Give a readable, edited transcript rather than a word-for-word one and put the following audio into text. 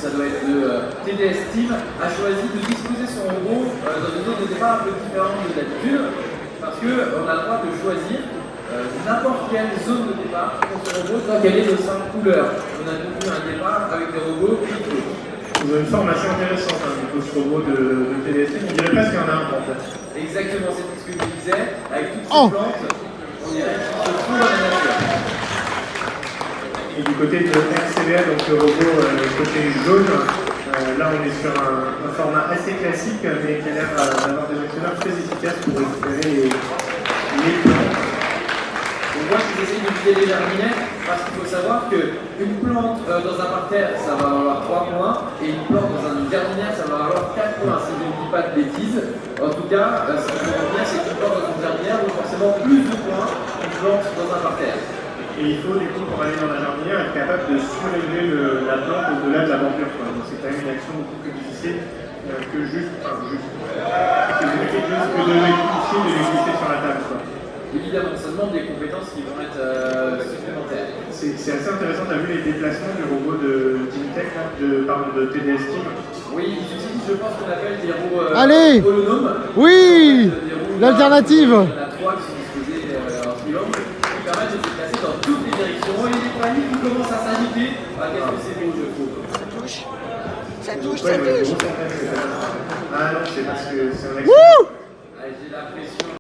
ça doit être de TDS Team, a choisi de disposer son robot dans une zone de départ un peu différente de d'habitude, parce qu'on a le droit de choisir n'importe quelle zone de départ pour ce robot tant qu'elle est de 5 couleurs. On a donc eu un départ avec des robots crypto. Vous avez une forme assez intéressante hein, du coup, ce robot de TDS Team. On dirait presque qu'il y en a un en fait. Exactement, c'est ce que je disais. Avec toutes ces plantes, on dirait qu'il se trouve dans la nature. Et du côté de RCBA, donc le robot côté jaune, là on est sur un format assez classique, mais qui a l'air d'avoir des actionneurs très efficaces pour récupérer les plantes. Donc moi je essaye de viser les jardinières parce qu'il faut savoir qu'une plante dans un parterre ça va valoir 3 points et une plante dans une jardinière ça va valoir 4 points si je ne dis pas de bêtises. En tout cas, ce qu'il faut retenir c'est qu'une plante dans une jardinière vaut forcément plus de points qu'une plante dans un parterre. Et il faut du coup pour aller dans la jardinière être capable de surélever la plante au-delà de la bordure. Donc c'est quand même une action beaucoup plus difficile que juste, que de les glisser sur la table. Quoi. Évidemment, ça demande des compétences qui vont être supplémentaires. C'est assez intéressant, tu as vu les déplacements du robot de Teamtech, de TDS Team. Oui, ils utilisent, je pense qu'on appelle des roues holonomes. Oui, l'alternative. Il y en a 3 qui sont disposées en triangle, qui permettent de se déplacer dans toutes les directions. Et les paniers qui commencent à s'agiter. Ah, qu'est-ce que c'est beau, je trouve. Ça touche, ça touche. Ah non, c'est parce que c'est un accident. Wouh! J'ai l'impression.